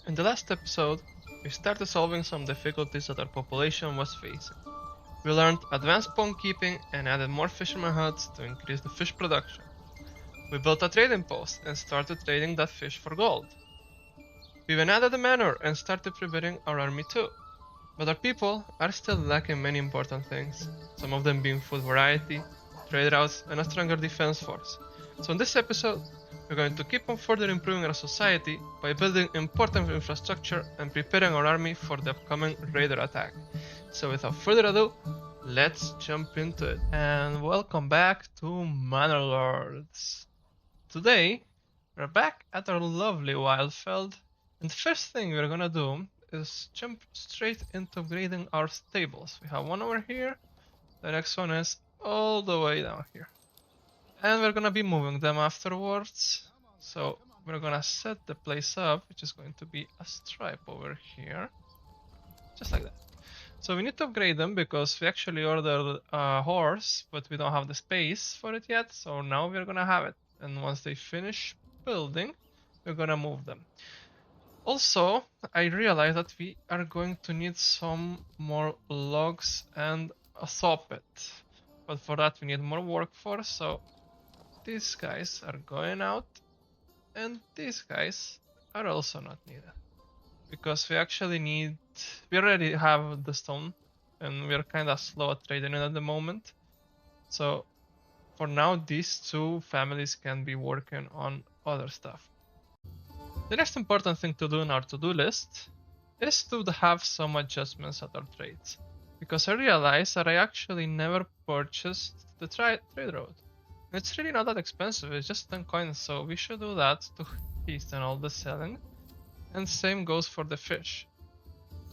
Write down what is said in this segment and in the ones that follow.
In the last episode, we started solving some difficulties that our population was facing. We learned advanced pond keeping and added more fisherman huts to increase the fish production. We built a trading post and started trading that fish for gold. We even added a manor and started preparing our army too. But our people are still lacking many important things, some of them being food variety, trade routes, and a stronger defense force. So in this episode, we're going to keep on further improving our society by building important infrastructure and preparing our army for the upcoming raider attack. So without further ado, let's jump into it. And welcome back to Manor Lords. Today, we're back at our lovely Wildfeld, and the first thing we're gonna do is jump straight into upgrading our stables. We have one over here, the next one is all the way down here. And we're gonna be moving them afterwards. So we're gonna set the place up, which is going to be a stripe over here. Just like that. So we need to upgrade them because we actually ordered a horse, but we don't have the space for it yet. So now we're gonna have it. And once they finish building, we're gonna move them. Also, I realized that we are going to need some more logs and a saw pit. But for that we need more workforce, so these guys are going out, and these guys are also not needed. Because we already have the stone, and we're kinda slow at trading it at the moment. So for now, these two families can be working on other stuff. The next important thing to do in our to-do list is to have some adjustments at our trades. Because I realized that I actually never purchased the trade road. It's really not that expensive, it's just 10 coins, so we should do that to hasten all the selling. And same goes for the fish.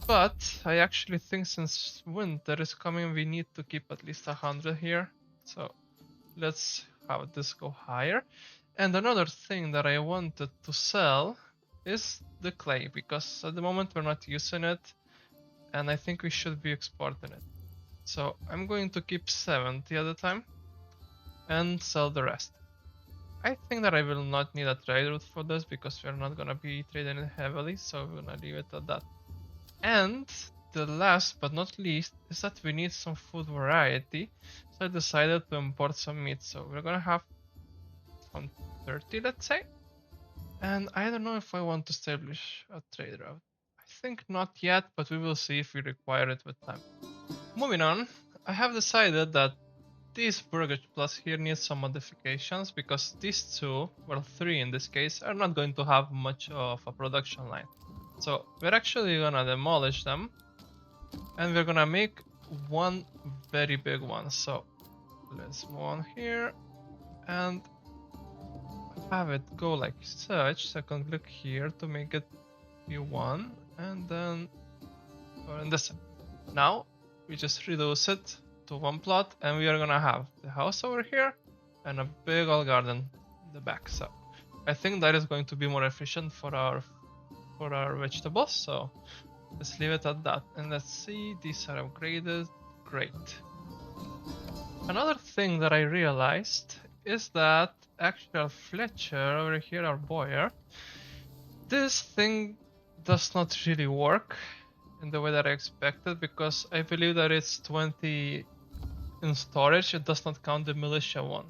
But I actually think since winter is coming, we need to keep at least 100 here. So let's have this go higher. And another thing that I wanted to sell is the clay, because at the moment we're not using it, and I think we should be exporting it. So I'm going to keep 70 at a time and sell the rest. I think that I will not need a trade route for this because we're not gonna be trading it heavily, so we're gonna leave it at that. And the last but not least is that we need some food variety, so I decided to import some meat. So we're gonna have 130, let's say. And I don't know if I want to establish a trade route. I think not yet, but we will see if we require it with time. Moving on, I have decided that this Burgage Plus here needs some modifications because these two, well 3 in this case, are not going to have much of a production line. So we're actually gonna demolish them and we're gonna make one very big one. So let's move on here and have it go like such. So I can click here to make it be 1 and then in this. Now we just reduce it to 1 plot and we are gonna have the house over here and a big old garden in the back. So I think that is going to be more efficient for our vegetables, so let's leave it at that. And let's see, these are upgraded. Great. Another thing that I realized is that actual Fletcher over here, our boyer, this thing does not really work in the way that I expected, because I believe that it's 20 in storage. It does not count the militia one.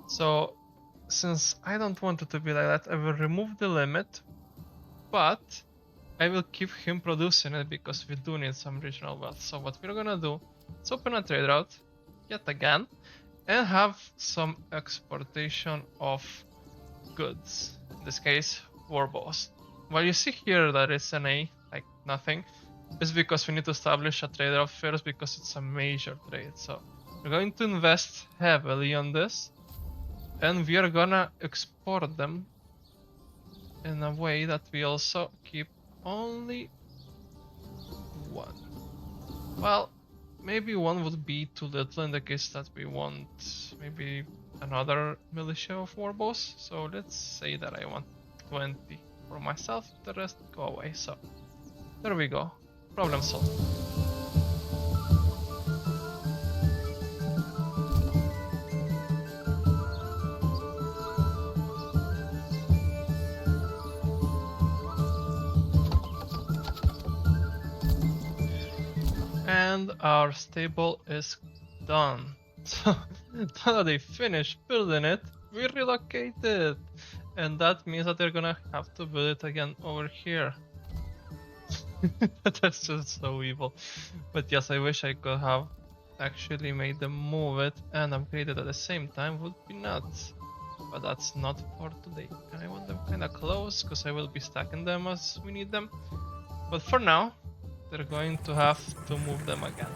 So since I don't want it to be like that, I will remove the limit, but I will keep him producing it because we do need some regional wealth. So what we're gonna do is open a trade route yet again and have some exportation of goods. In this case, war bows. While you see here that it's an A, like nothing, it's because we need to establish a trade route first because it's a major trade. So we're going to invest heavily on this and we are gonna export them in a way that we also keep only 1. Well, maybe 1 would be too little in the case that we want maybe another militia of war bows. So let's say that I want 20 for myself, the rest go away. So there we go, problem solved. And our stable is done. So now that they finished building it, we relocated. And that means that they're gonna have to build it again over here. That's just so evil. But yes, I wish I could have actually made them move it and upgrade it at the same time. Would be nuts. But that's not for today. I want them kinda close because I will be stacking them as we need them. But for now, they're going to have to move them again.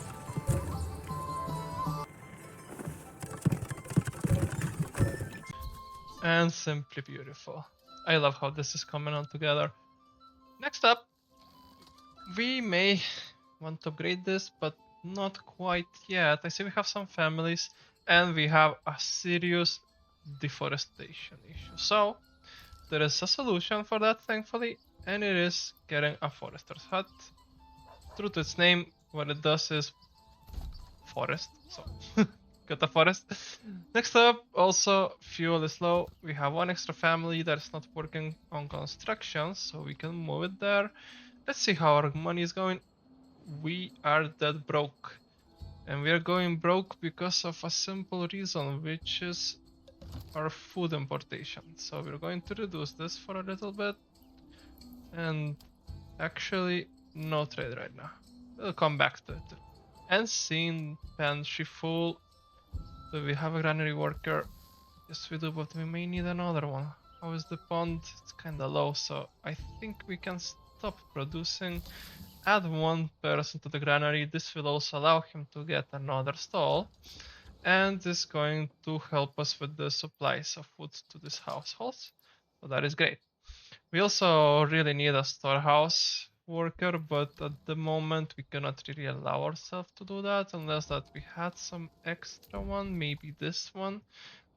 And simply beautiful. I love how this is coming on together. Next up, we may want to upgrade this, but not quite yet. I see we have some families and we have a serious deforestation issue. So there is a solution for that, thankfully, and it is getting a forester's hut. True to its name, what it does is forest. So get a forest. Next up, also fuel is low. We have one extra family that is not working on construction, so we can move it there. Let's see how our money is going. We are dead broke. And we are going broke because of a simple reason, which is our food importation. So we're going to reduce this for a little bit. And actually, no trade right now. We'll come back to it. And seeing pantry full. Do we have a granary worker? Yes, we do, but we may need another one. How is the pond? It's kinda low, so I think we can stop producing. Add one person to the granary. This will also allow him to get another stall. And is going to help us with the supplies of food to these households. So that is great. We also really need a storehouse worker, but at the moment we cannot really allow ourselves to do that unless that we had some extra one, maybe this one.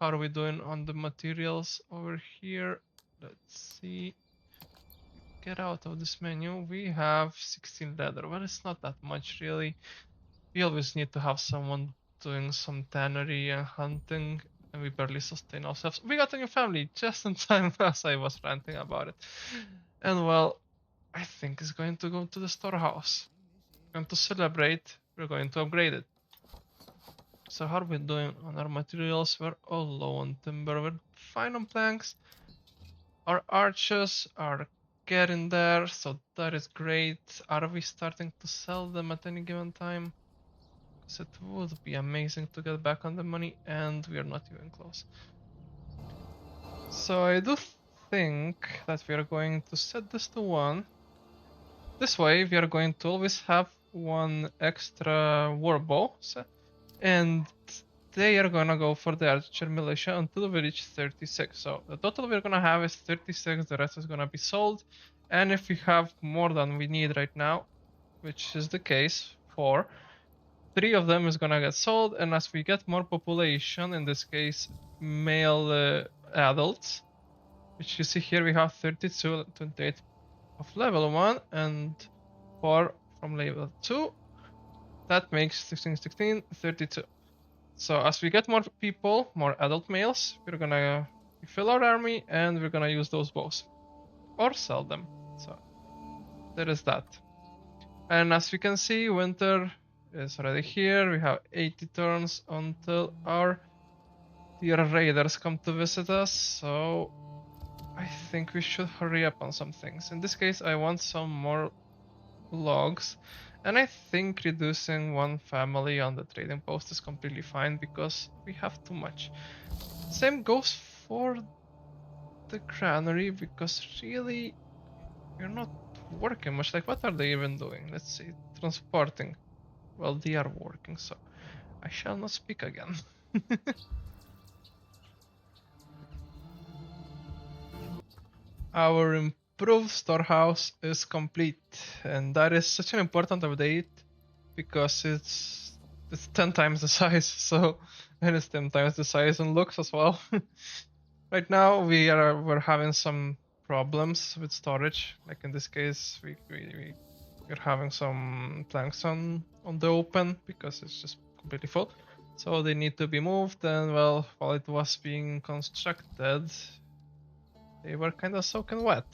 How are we doing on the materials over here? Let's see. Get out of this menu. We have 16 leather. Well, it's not that much really. We always need to have someone doing some tannery and hunting, and we barely sustain ourselves. We got a new family just in time as I was ranting about it. And well, I think it's going to go to the storehouse. And to celebrate, we're going to upgrade it. So how are we doing on our materials? We're all low on timber. We're fine on planks. Our arches are getting there, so that is great. Are we starting to sell them at any given time? Because it would be amazing to get back on the money, and we are not even close. So I do think that we are going to set this to 1. This way we are going to always have one extra warbow set, and they are gonna go for the archer militia until we reach 36. So the total we're gonna have is 36, the rest is gonna be sold. And if we have more than we need right now, which is the case, 4, 3 of them is gonna get sold, and as we get more population, in this case male adults, which you see here we have 32, 28 of level 1 and 4 from level 2. That makes 16, 16, 32. So as we get more people, more adult males, we're gonna fill our army and we're gonna use those bows. Or sell them. So there is that. And as we can see, winter is already here. We have 80 turns until our dear raiders come to visit us. So I think we should hurry up on some things. In this case, I want some more logs. And I think reducing one family on the trading post is completely fine because we have too much. Same goes for the granary because really we're not working much. Like, what are they even doing? Let's see. Transporting. Well, they are working, so I shall not speak again. Our improved storehouse is complete, and that is such an important update because it's 10 times the size, so and it's 10 times the size and looks as well. Right now we're having some problems with storage. Like in this case, we're having some planks on the open because it's just completely full. So they need to be moved, and well, while it was being constructed, they were kind of soaking wet.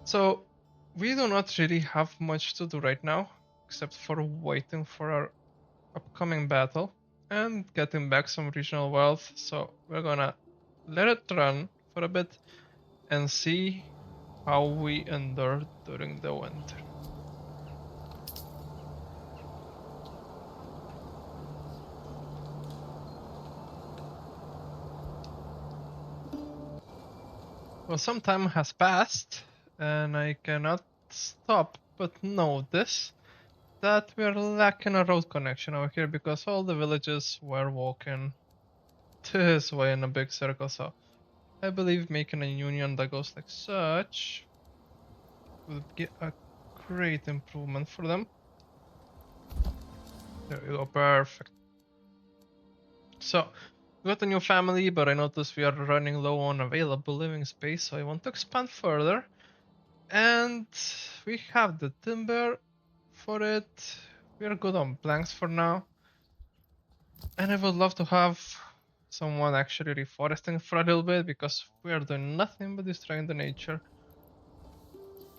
So we do not really have much to do right now, except for waiting for our upcoming battle and getting back some regional wealth. So we're gonna let it run for a bit and see how we endure during the winter. Well, some time has passed, and I cannot stop but notice that we're lacking a road connection over here because all the villages were walking this way in a big circle. So I believe making a union that goes like such would be a great improvement for them. There we go, perfect. So we got a new family, but I noticed we are running low on available living space, so I want to expand further. And we have the timber for it. We are good on planks for now. And I would love to have someone actually reforesting for a little bit because we are doing nothing but destroying the nature.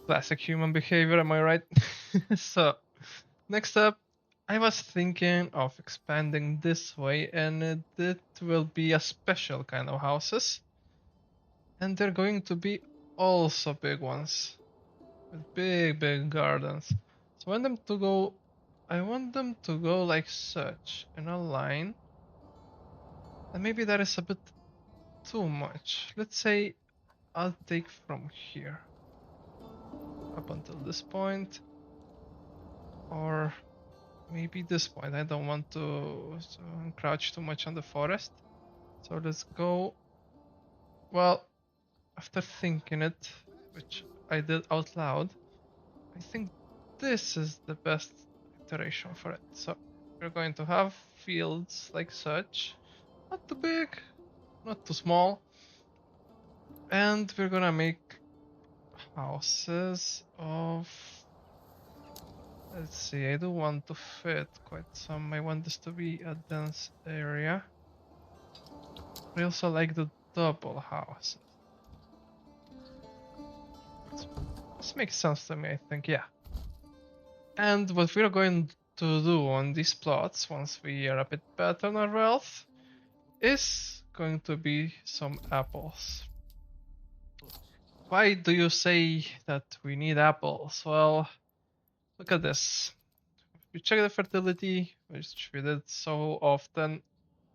Classic human behavior, am I right? So, next up, I was thinking of expanding this way, and it will be a special kind of houses. And they're going to be also big ones with big gardens. So I want them to go like such in a line. And maybe that is a bit too much. Let's say I'll take from here up until this point, or maybe this point. I don't want to encroach too much on the forest. So let's go. Well, after thinking it, which I did out loud, I think this is the best iteration for it. So we're going to have fields like such, not too big, not too small, and we're gonna make houses of, let's see, I do want to fit quite some. I want this to be a dense area. I also like the double houses. This makes sense to me, I think, yeah. And what we're going to do on these plots, once we are a bit better on our wealth, is going to be some apples. Why do you say that we need apples? Well, look at this. If you check the fertility, which we did so often,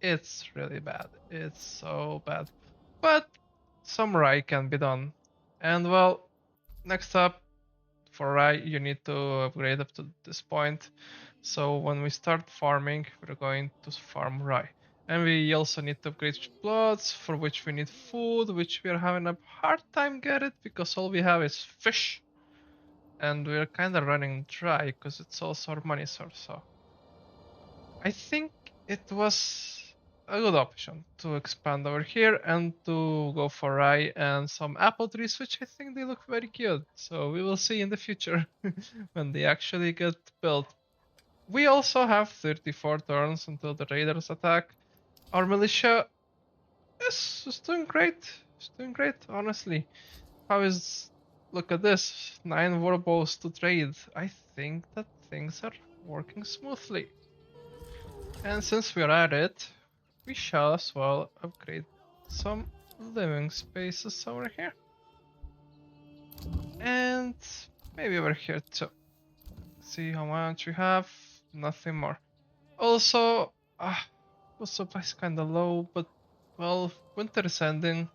it's really bad. It's so bad. But some rye can be done. And well, next up, for rye, you need to upgrade up to this point. So when we start farming, we're going to farm rye. And we also need to upgrade plots, for which we need food, which we are having a hard time get it because all we have is fish. And we're kind of running dry because it's also our money source. So I think it was a good option to expand over here and to go for rye and some apple trees, which I think they look very cute. So we will see in the future when they actually get built. We also have 34 turns until the raiders attack. Our militia is doing great. It's doing great, honestly. Look at this, 9 warbows to trade. I think that things are working smoothly. And since we're at it, we shall as well upgrade some living spaces over here. And maybe over here too. See how much we have, nothing more. Also, food supply is kinda low, but well, winter is ending.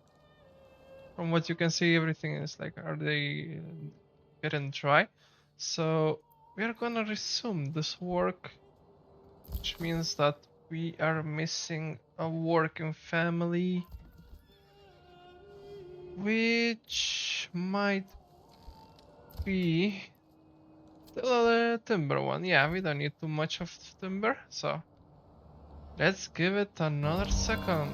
From what you can see, everything is like, are they getting dry? So we are gonna resume this work, which means that we are missing a working family, which might be the timber one. Yeah, we don't need too much of timber, so let's give it another second.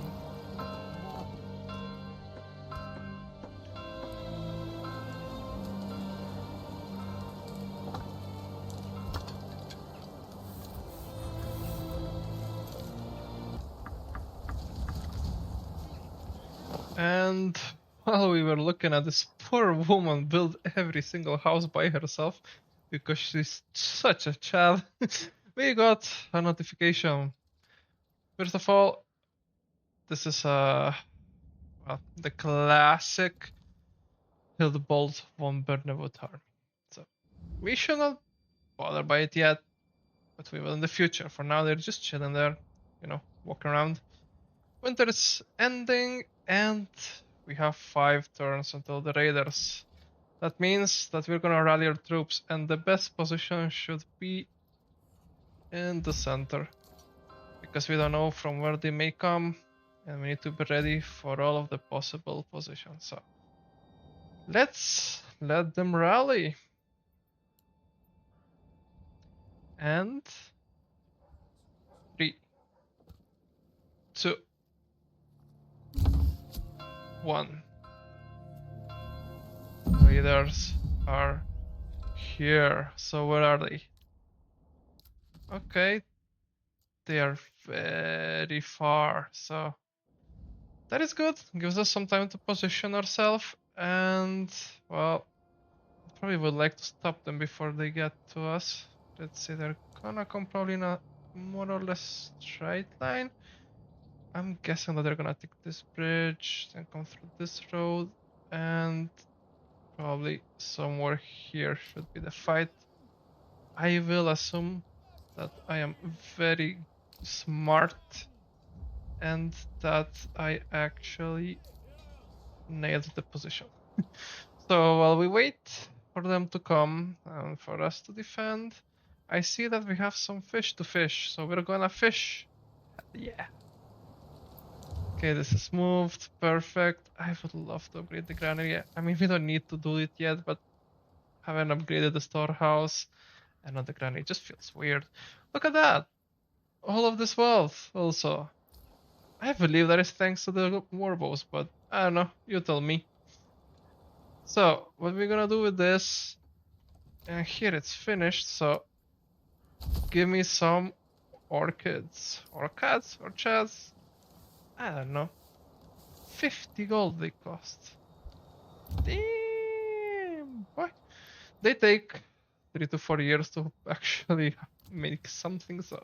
And while we were looking at this poor woman build every single house by herself, because she's such a child. We got a notification. First of all, this is well, the classic Hildebolt von Bernewood army. So we should not bother by it yet, but we will in the future. For now, they're just chilling there, you know, walking around. Winter is ending, and we have 5 turns until the raiders. That means that we're gonna rally our troops, and the best position should be in the center, because we don't know from where they may come, and we need to be ready for all of the possible positions. So let's let them rally. And 3, 2, 1. Raiders are here. So where are they? Okay, they are very far. So that is good. Gives us some time to position ourselves, and well, probably would like to stop them before they get to us. Let's see, they're gonna come probably in a more or less straight line. I'm guessing that they're gonna take this bridge, then come through this road, and probably somewhere here should be the fight. I will assume that I am very smart and that I actually nailed the position. So while we wait for them to come and for us to defend, I see that we have some fish to fish, so we're gonna fish. Yeah. Okay, this is moved. Perfect. I would love to upgrade the granary. I mean, we don't need to do it yet, but haven't upgraded the storehouse and not the granary. It just feels weird. Look at that. All of this wealth also. I believe that is thanks to the warbows, but I don't know. You tell me. So, what we're gonna do with this, and here it's finished, so give me some orchids, or cats, or chads. I don't know. 50 gold they cost. Damn, boy. They take 3 to 4 years to actually make something, so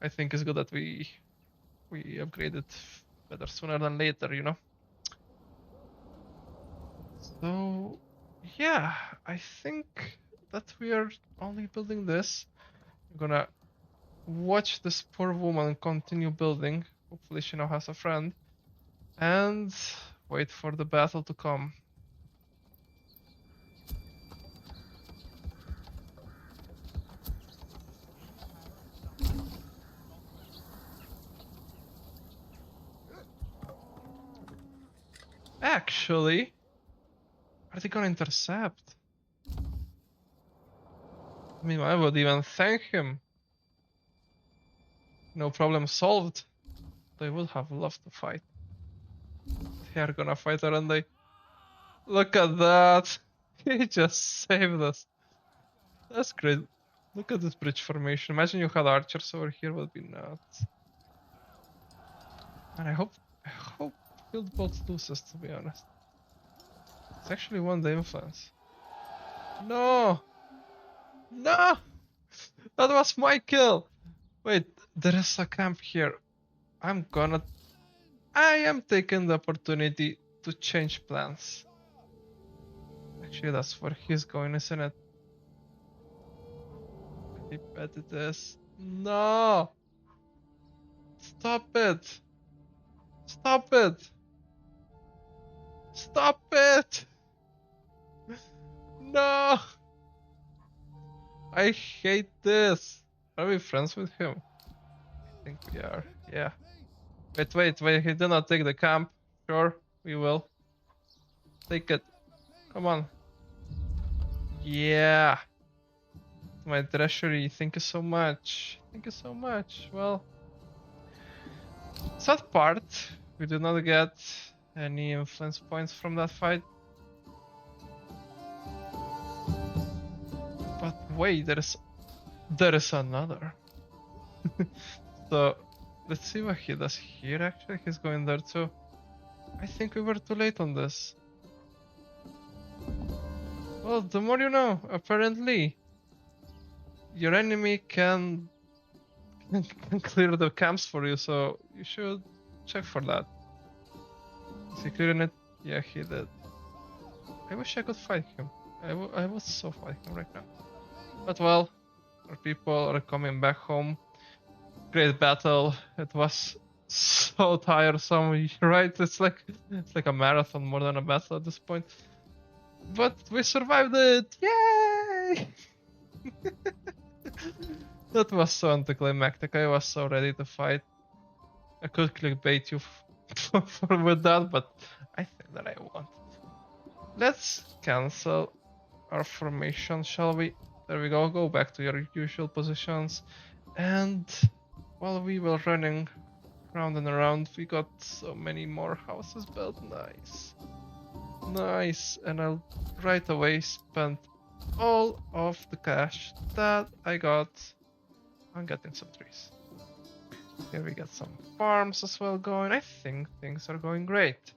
I think it's good that we upgrade it better sooner than later, you know. So yeah, I think that we are only building this. I'm gonna watch this poor woman continue building. Hopefully she now has a friend. And wait for the battle to come. Actually, are they gonna intercept? I mean, I would even thank him. No problem solved. They would have loved to fight. They are gonna fight, aren't they? Look at that! He just saved us. That's great. Look at this bridge formation. Imagine you had archers over here, would be nuts. And I hope Hildebolt loses, to be honest. It's actually won the influence. No! No! That was my kill! Wait, there is a camp here. I am taking the opportunity to change plans. Actually, that's where he's going, isn't it? I bet it is. No! Stop it! Stop it! Stop it! No! I hate this. Are we friends with him? I think we are, yeah. Wait, he did not take the camp. Sure, we will. Take it. Come on. Yeah. My treasury, thank you so much. Thank you so much. Well, sad part, we did not get any influence points from that fight. But wait, there is another. So let's see what he does here. Actually, he's going there too. I think we were too late on this. Well, the more you know, apparently. Your enemy can clear the camps for you, so you should check for that. Is he clearing it? Yeah, he did. I wish I could fight him. I would so fight him right now. But well, our people are coming back home. Great battle. It was so tiresome, right? It's like a marathon more than a battle at this point. But we survived it! Yay! That was so anticlimactic. I was so ready to fight. I could clickbait you with that, but I think that I won't. Let's cancel our formation, shall we? There we go. Go back to your usual positions. And while we were running round and around, we got so many more houses built. Nice. Nice. And I'll right away spend all of the cash that I got on getting some trees. Here we get some farms as well going. I think things are going great.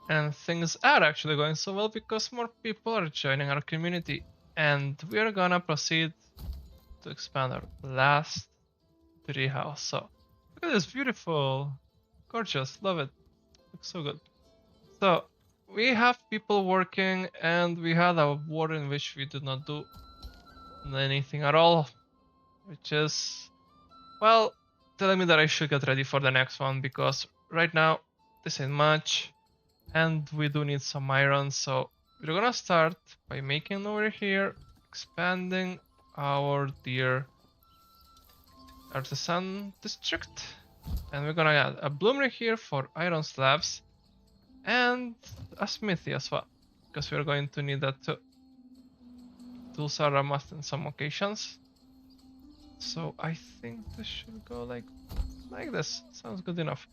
And things are actually going so well because more people are joining our community. And we are gonna proceed to expand our last tree house. So look at this, beautiful, gorgeous, love it. Looks so good. So we have people working and we had a war in which we did not do anything at all. Which is, well, telling me that I should get ready for the next one because right now this ain't much and we do need some iron. So we're gonna start by making over here, expanding our dear artisan district, and we're gonna add a bloomery here for iron slabs and a smithy as well because we're going to need that too. Tools are a must in some occasions. So I think this should go like this. Sounds good enough.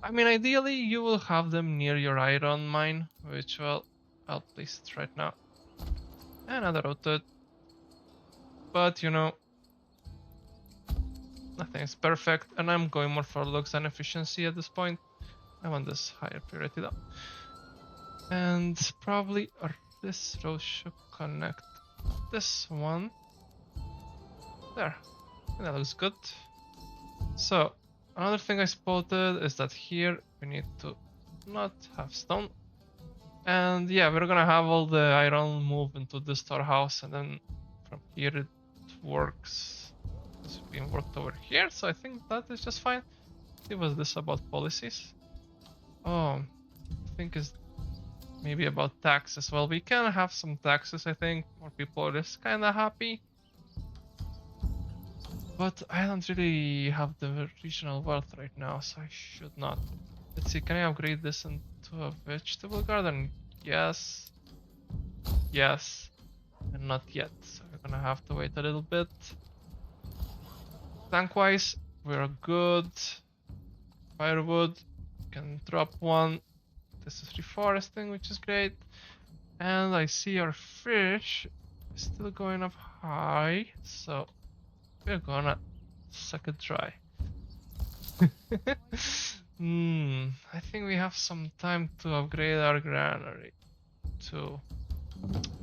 I mean, ideally you will have them near your iron mine, which, well, I'll place it right now. Another rotate. But you know, nothing is perfect, and I'm going more for looks than efficiency at this point. I want this higher priority though. And probably this row should connect this one. There. That looks good. So another thing I spotted is that here we need to not have stone. And yeah, we're gonna have all the iron move into the storehouse, and then from here it works. It's being worked over here, so I think that is just fine. See, was this about policies? Oh, I think it's maybe about taxes. Well, we can have some taxes, I think. More people are just kinda happy. But I don't really have the regional wealth right now, so I should not. Let's see, can I upgrade this into a vegetable garden? Yes. Yes. And not yet, so we're gonna have to wait a little bit. Tank-wise, we're good. Firewood, can drop one. This is reforesting, which is great. And I see our fish is still going up high, so we're gonna suck it dry. I think we have some time to upgrade our granary too.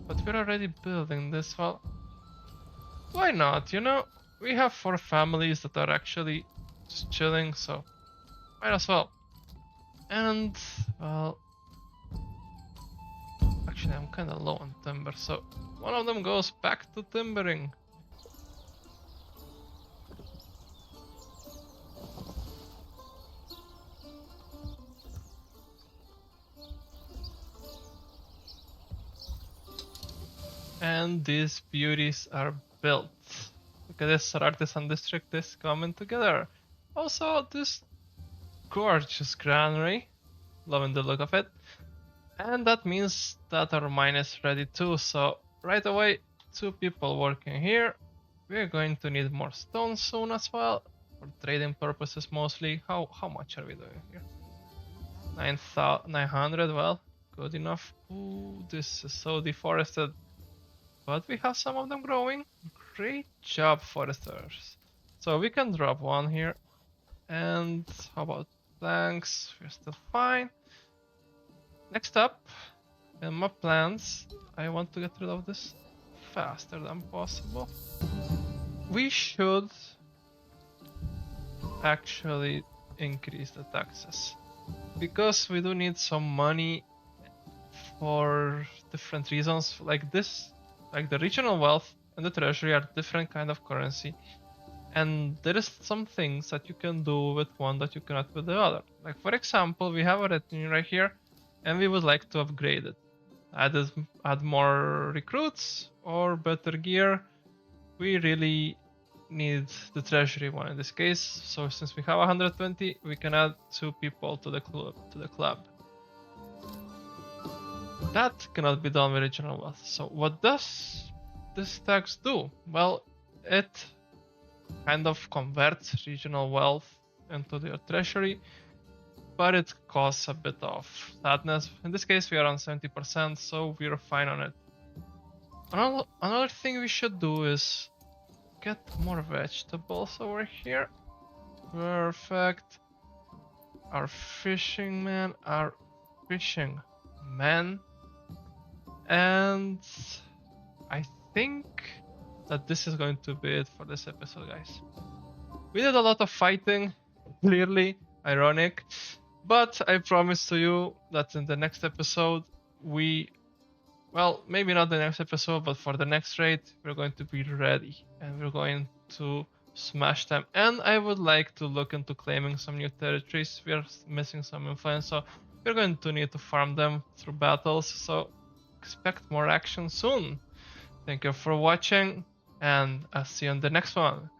But we're already building this. Well, why not? You know, we have 4 families that are actually just chilling, so might as well. And, well, actually I'm kinda low on timber, so one of them goes back to timbering. And these beauties are built. Look at this, our artisan district is coming together. Also, this gorgeous granary, loving the look of it. And that means that our mine is ready too, so right away, 2 people working here. We're going to need more stone soon as well, for trading purposes mostly. How much are we doing here? 900, well, good enough. Ooh, this is so deforested. But we have some of them growing. Great job, foresters. So we can drop one here. And how about planks? We're still fine. Next up, In my plans, I want to get rid of this faster than possible. We should actually increase the taxes because we do need some money for different reasons like this. Like the regional wealth and the treasury are different kind of currency, and there is some things that you can do with one that you cannot with the other. Like for example, we have a retinue right here, and we would like to upgrade it. Add more recruits or better gear. We really need the treasury one in this case. So since we have 120, we can add 2 people to the club. That cannot be done with regional wealth. So what does this tax do? Well, it kind of converts regional wealth into their treasury, but it causes a bit of sadness. In this case, we are on 70%, so we're fine on it. Another thing we should do is get more vegetables over here. Perfect. Our fishing men. And I think that this is going to be it for this episode, guys. We did a lot of fighting, clearly ironic, but I promise to you that in the next episode well, maybe not the next episode, but for the next raid, we're going to be ready and we're going to smash them. And I would like to look into claiming some new territories. We are missing some influence, so we're going to need to farm them through battles. So expect more action soon. Thank you for watching, and I'll see you on the next one.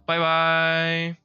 Bye bye.